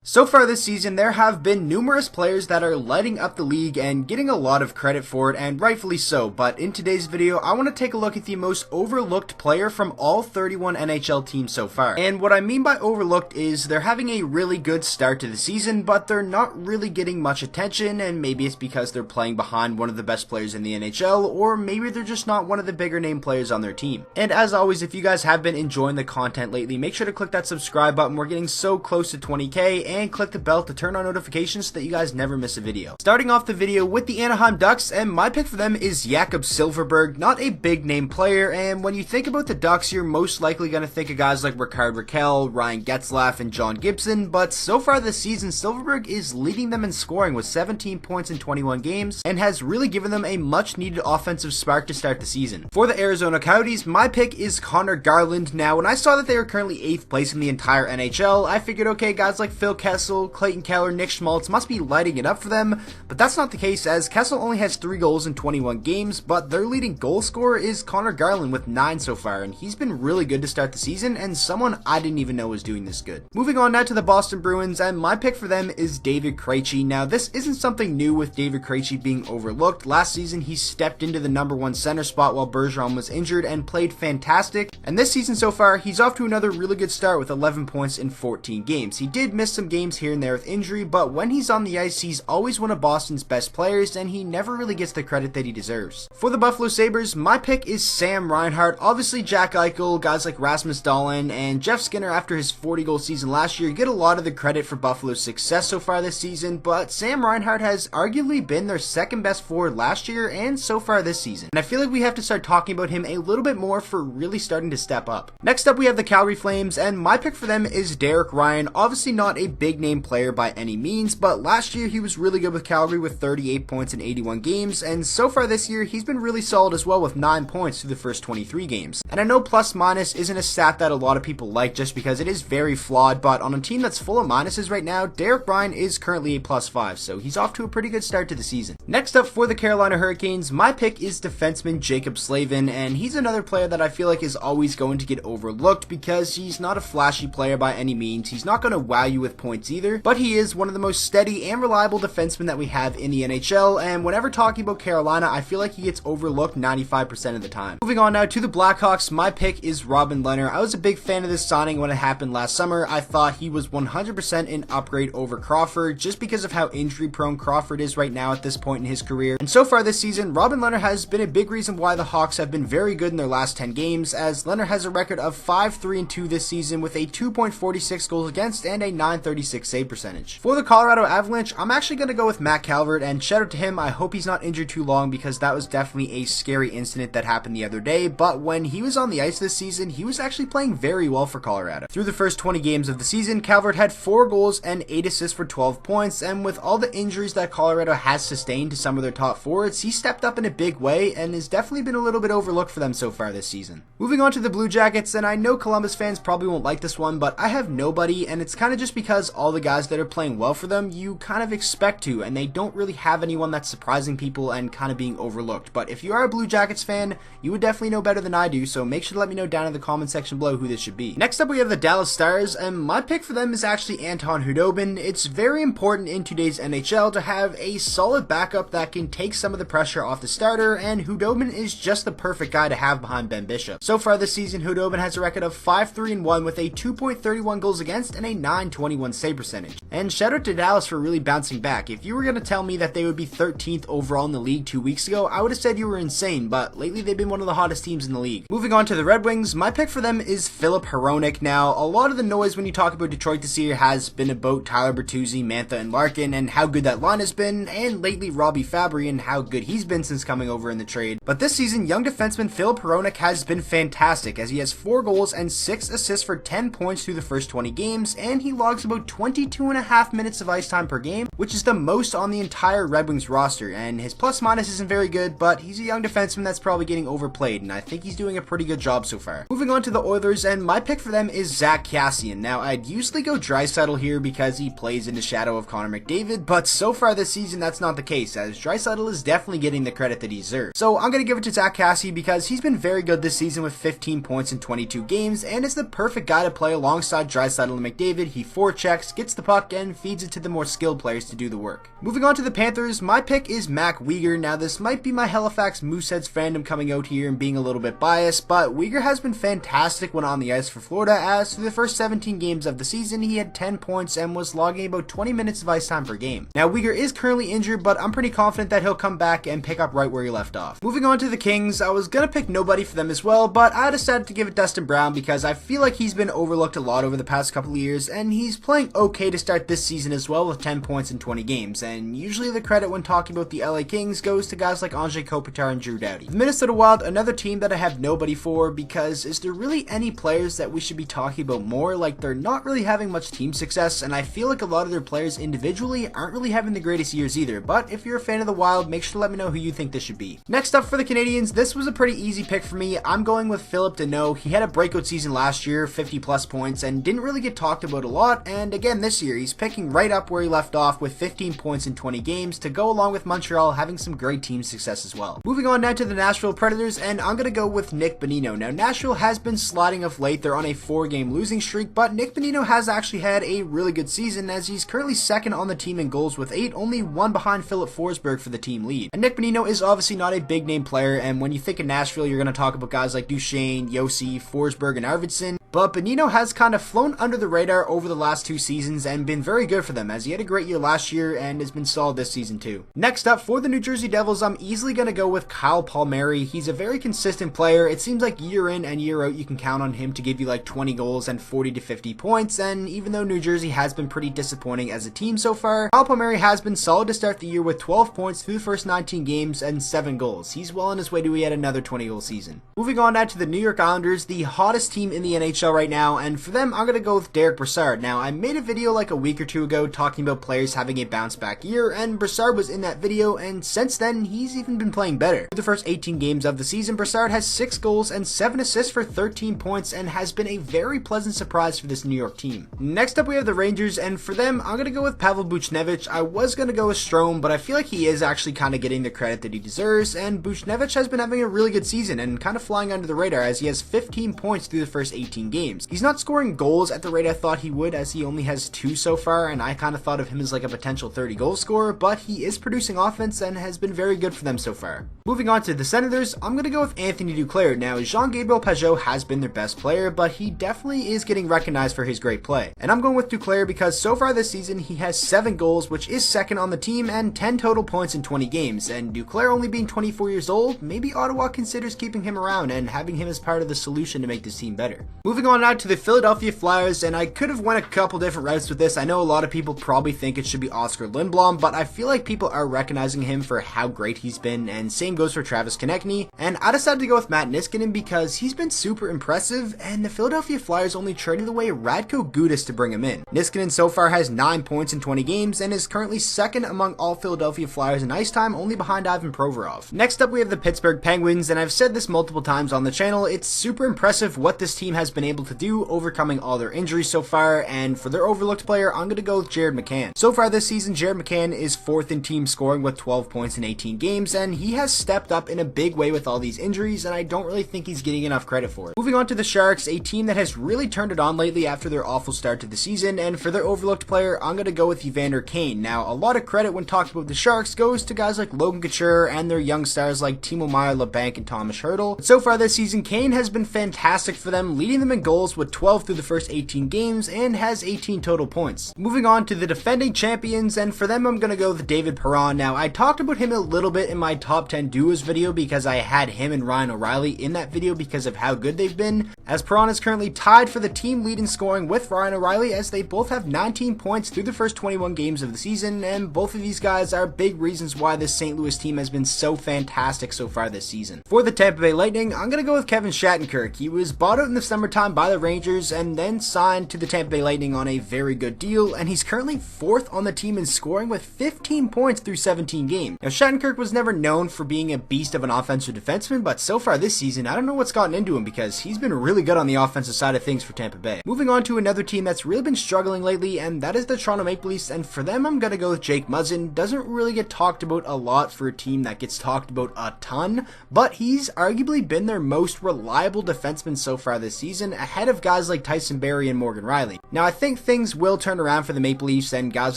So far this season, there have been numerous players that are lighting up the league and getting a lot of credit for it, and rightfully so, but in today's video, I want to take a look at the most overlooked player from all 31 NHL teams so far. And what I mean by overlooked is they're having a really good start to the season, but they're not really getting much attention, and maybe it's because they're playing behind one of the best players in the NHL, or maybe they're just not one of the bigger name players on their team. And as always, if you guys have been enjoying the content lately, make sure to click that subscribe button. We're getting so close to 20k, and click the bell to turn on notifications so that you guys never miss a video. Starting off the video with the Anaheim Ducks, and my pick for them is Jakob Silfverberg, not a big name player, and when you think about the Ducks, you're most likely going to think of guys like Rickard Rakell, Ryan Getzlaf, and John Gibson, but so far this season, Silfverberg is leading them in scoring with 17 points in 21 games, and has really given them a much needed offensive spark to start the season. For the Arizona Coyotes, my pick is Conor Garland. Now, when I saw that they were currently 8th place in the entire NHL, I figured, okay, guys like Phil Kessel, Clayton Keller, Nick Schmaltz must be lighting it up for them, but that's not the case, as Kessel only has 3 goals in 21 games, but their leading goal scorer is Conor Garland with 9 so far, and he's been really good to start the season, and someone I didn't even know was doing this good. Moving on now to the Boston Bruins, and my pick for them is David Krejci. Now, this isn't something new with David Krejci being overlooked. Last season, he stepped into the #1 center spot while Bergeron was injured and played fantastic, and this season so far, he's off to another really good start with 11 points in 14 games. He did miss some games here and there with injury, but when he's on the ice, he's always one of Boston's best players, and he never really gets the credit that he deserves. For the Buffalo Sabres, my pick is Sam Reinhart. Obviously, Jack Eichel, guys like Rasmus Dahlin, and Jeff Skinner after his 40-goal season last year get a lot of the credit for Buffalo's success so far this season, but Sam Reinhart has arguably been their second best forward last year and so far this season, and I feel like we have to start talking about him a little bit more for really starting to step up. Next up, we have the Calgary Flames, and my pick for them is Derick Ryan. Obviously not a big name player by any means, but last year he was really good with Calgary with 38 points in 81 games, and so far this year he's been really solid as well with 9 points through the first 23 games. And I know plus minus isn't a stat that a lot of people like just because it is very flawed, but on a team that's full of minuses right now, Derick Ryan is currently a +5, so he's off to a pretty good start to the season. Next up for the Carolina Hurricanes, my pick is defenseman Jaccob Slavin, and he's another player that I feel like is always going to get overlooked because he's not a flashy player by any means. He's not going to wow you with points either, but he is one of the most steady and reliable defensemen that we have in the NHL, and whenever talking about Carolina, I feel like he gets overlooked 95% of the time. Moving on now to the Blackhawks, my pick is Robin Lehner. I was a big fan of this signing when it happened last summer. I thought he was 100% an upgrade over Crawford just because of how injury prone Crawford is right now at this point in his career, and so far this season, Robin Lehner has been a big reason why the Hawks have been very good in their last 10 games, as Lehner has a record of 5-3-2 this season with a 2.46 goals against and a 936 save percentage. For the Colorado Avalanche, I'm actually going to go with Matt Calvert, and shout out to him. I hope he's not injured too long because that was definitely a scary incident that happened the other day, but when he was on the ice this season, he was actually playing very well for Colorado. Through the first 20 games of the season, Calvert had 4 goals and 8 assists for 12 points, and with all the injuries that Colorado has sustained to some of their top forwards, he stepped up in a big way and has definitely been a little bit overlooked for them so far this season. Moving on to the Blue Jackets, and I know Columbus fans probably won't like this one, but I have nobody, and it's kind of just because all the guys that are playing well for them, you kind of expect to, and they don't really have anyone that's surprising people and kind of being overlooked. But if you are a Blue Jackets fan, you would definitely know better than I do, so make sure to let me know down in the comment section below who this should be. Next up, we have the Dallas Stars, and my pick for them is actually Anton Khudobin. It's very important in today's NHL to have a solid backup that can take some of the pressure off the starter, and Khudobin is just the perfect guy to have behind Ben Bishop. So far this season, Khudobin has a record of 5-3-1 with a 2.31 goals against and a 921 save percentage. And shout out to Dallas for really bouncing back. If you were going to tell me that they would be 13th overall in the league 2 weeks ago, I would have said you were insane, but lately they've been one of the hottest teams in the league. Moving on to the Red Wings, my pick for them is Filip Hronek. Now, a lot of the noise when you talk about Detroit this year has been about Tyler Bertuzzi, Mantha, and Larkin, and how good that line has been, and lately Robbie Fabry and how good he's been since coming over in the trade. But this season, young defenseman Filip Hronek has been fantastic, as he has 4 goals and 6 assists for 10 points through the first 20 games, and he logs about 22.5 minutes of ice time per game, which is the most on the entire Red Wings roster, and his plus minus isn't very good, but he's a young defenseman that's probably getting overplayed, and I think he's doing a pretty good job so far. Moving on to the Oilers, and my pick for them is Zack Kassian. Now, I'd usually go Draisaitl here because he plays in the shadow of Connor McDavid, but so far this season that's not the case, as Draisaitl is definitely getting the credit that he deserves. So I'm going to give it to Zack Kassian because he's been very good this season with 15 points in 22 games, and is the perfect guy to play alongside Draisaitl and McDavid. He forechecks, checks, gets the puck, and feeds it to the more skilled players to do the work. Moving on to the Panthers, my pick is Mac Weegar. Now this might be my Halifax Mooseheads fandom coming out here and being a little bit biased, but Weegar has been fantastic when on the ice for Florida, as through the first 17 games of the season he had 10 points and was logging about 20 minutes of ice time per game. Now Weegar is currently injured, but I'm pretty confident that he'll come back and pick up right where he left off. Moving on to the Kings, I was gonna pick nobody for them as well, but I decided to give it Dustin Brown because I feel like he's been overlooked a lot over the past couple of years, and he's playing okay to start this season as well with 10 points in 20 games, and usually the credit when talking about the LA Kings goes to guys like Anze Kopitar and Drew Doughty. The Minnesota Wild, another team that I have nobody for, because is there really any players that we should be talking about more? Like, they're not really having much team success, and I feel like a lot of their players individually aren't really having the greatest years either, but if you're a fan of the Wild, make sure to let me know who you think this should be. Next up for the Canadiens, this was a pretty easy pick for me. I'm going with Phillip Danault. He had a breakout season last year, 50 plus points, and didn't really get talked about a lot, and again this year he's picking right up where he left off with 15 points in 20 games to go along with Montreal having some great team success as well. Moving on now to the Nashville Predators, and I'm gonna go with Nick Bonino. Now Nashville has been sliding of late. They're on a 4-game losing streak, but Nick Bonino has actually had a really good season as he's currently second on the team in goals with 8, only 1 behind Filip Forsberg for the team lead. And Nick Bonino is obviously not a big name player, and when you think of Nashville you're gonna talk about guys like Duchesne, Josi, Forsberg, and Arvidsson. But Bonino has kind of flown under the radar over the last 2 seasons and been very good for them, as he had a great year last year and has been solid this season too. Next up, for the New Jersey Devils, I'm easily going to go with Kyle Palmieri. He's a very consistent player. It seems like year in and year out you can count on him to give you like 20 goals and 40 to 50 points, and even though New Jersey has been pretty disappointing as a team so far, Kyle Palmieri has been solid to start the year with 12 points through the first 19 games and 7 goals. He's well on his way to yet another 20-goal season. Moving on now to the New York Islanders, the hottest team in the NHL right now, and for them I'm going to go with Derick Brassard. Now I made a video like a week or 2 ago talking about players having a bounce back year, and Brassard was in that video, and since then he's even been playing better. For the first 18 games of the season, Brassard has 6 goals and 7 assists for 13 points and has been a very pleasant surprise for this New York team. Next up we have the Rangers, and for them I'm going to go with Pavel Buchnevich. I was going to go with Strome, but I feel like he is actually kind of getting the credit that he deserves, and Buchnevich has been having a really good season and kind of flying under the radar as he has 15 points through the first 18 games. He's not scoring goals at the rate I thought he would, as he only has 2 so far, and I kind of thought of him as like a potential 30 goal scorer, but he is producing offense and has been very good for them so far. Moving on to the Senators, I'm going to go with Anthony Duclair. Now Jean-Gabriel Pageau has been their best player, but he definitely is getting recognized for his great play. And I'm going with Duclair because so far this season he has 7 goals, which is second on the team, and 10 total points in 20 games. And Duclair only being 24 years old, maybe Ottawa considers keeping him around and having him as part of the solution to make this team better. Moving on now to the Philadelphia Flyers, and I could have went a couple different routes with this. I know a lot of people probably think it should be Oscar Lindblom, but I feel like people are recognizing him for how great he's been, and same goes for Travis Konechny. And I decided to go with Matt Niskanen because he's been super impressive, and the Philadelphia Flyers only traded away Radko Gudas to bring him in. Niskanen so far has 9 points in 20 games and is currently second among all Philadelphia Flyers in ice time, only behind Ivan Provorov. Next up we have the Pittsburgh Penguins, and I've said this multiple times on the channel, it's super impressive what this team has been able to do, overcoming all their injuries so far, and for their overlooked player, I'm going to go with Jared McCann. So far this season, Jared McCann is 4th in team scoring with 12 points in 18 games, and he has stepped up in a big way with all these injuries, and I don't really think he's getting enough credit for it. Moving on to the Sharks, a team that has really turned it on lately after their awful start to the season, and for their overlooked player, I'm going to go with Evander Kane. Now, a lot of credit when talking about the Sharks goes to guys like Logan Couture and their young stars like Timo Meier-LeBanc and Thomas Hertl. But so far this season, Kane has been fantastic for them, leading them in goals with 12 through the first 18 games and has 18 total points. Moving on to the defending champions, and for them I'm going to go with David Perron. Now, I talked about him a little bit in my top 10 duos video because I had him and Ryan O'Reilly in that video because of how good they've been, as Perron is currently tied for the team lead in scoring with Ryan O'Reilly, as they both have 19 points through the first 21 games of the season, and both of these guys are big reasons why this St. Louis team has been so fantastic so far this season. For the Tampa Bay Lightning, I'm going to go with Kevin Shattenkirk. He was bought out in the summertime by the Rangers and then signed to the Tampa Bay Lightning on a very good deal, and he's currently 4th on the team in scoring with 15 points through 17 games. Now, Shattenkirk was never known for being a beast of an offensive defenseman, but so far this season, I don't know what's gotten into him because he's been really good on the offensive side of things for Tampa Bay. Moving on to another team that's really been struggling lately, and that is the Toronto Maple Leafs, and for them I'm going to go with Jake Muzzin. Doesn't really get talked about a lot for a team that gets talked about a ton, but he's arguably been their most reliable defenseman so far this season, ahead of guys like Tyson Barrie and Morgan Rielly. Now I think things will turn around for the Maple Leafs and guys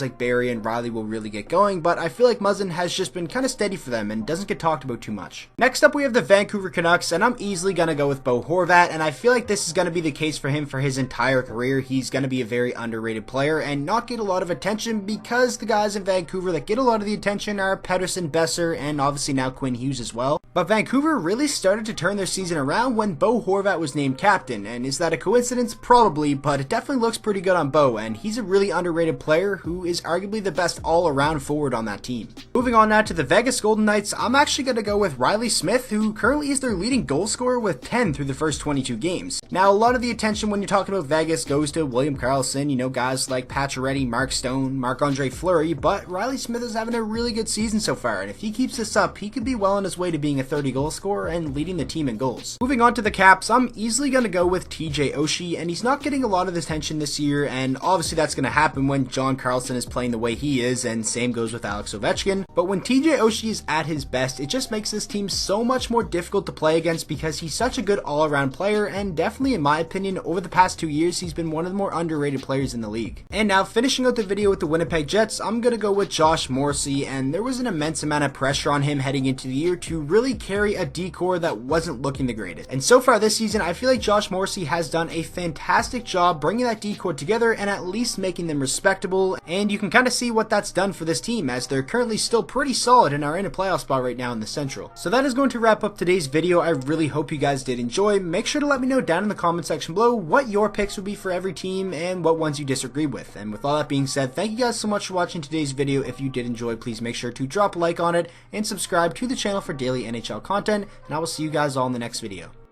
like Barrie and Rielly will really get going, but I feel like Muzzin has just been kind of steady for them and doesn't get talked about too much. Next up we have the Vancouver Canucks, and I'm easily going to go with Bo Horvat, and I feel like this is going to be the case for him for his entire career. He's going to be a very underrated player and not get a lot of attention because the guys in Vancouver that get a lot of the attention are Pettersson, Besser, and obviously now Quinn Hughes as well. But Vancouver really started to turn their season around when Bo Horvat was named captain, and is that a coincidence? Probably, but it definitely looks pretty good on Bo, and he's a really underrated player who is arguably the best all-around forward on that team. Moving on now to the Vegas Golden Knights, I'm actually going to go with Reilly Smith, who currently is their leading goal scorer with 10 through the first 22 games. Now, a lot of the attention when you're talking about Vegas goes to William Karlsson, you know, guys like Pacioretty, Mark Stone, Marc-Andre Fleury, but Reilly Smith is having a really good season so far, and if he keeps this up, he could be well on his way to being a 30 goal scorer and leading the team in goals. Moving on to the Caps, I'm easily going to go with TJ Oshie, and he's not getting a lot of attention this year, and obviously that's going to happen when John Carlson is playing the way he is, and same goes with Alex Ovechkin. But when TJ Oshie is at his best, it just makes this team so much more difficult to play against because he's such a good all-around player, and definitely in my opinion over the past 2 years he's been one of the more underrated players in the league. And now finishing out the video with the Winnipeg Jets, I'm going to go with Josh Morrissey, and there was an immense amount of pressure on him heading into the year to really carry a decor that wasn't looking the greatest. And so far this season, I feel like Josh Morrissey has done a fantastic job bringing that decor together and at least making them respectable, and you can kind of see what that's done for this team as they're currently still pretty solid and are in a playoff spot right now in the Central. So that is going to wrap up today's video. I really hope you guys did enjoy. Make sure to let me know down in the comment section below what your picks would be for every team and what ones you disagree with. And with all that being said, thank you guys so much for watching today's video. If you did enjoy, please make sure to drop a like on it and subscribe to the channel for daily NHL content, and I will see you guys all in the next video.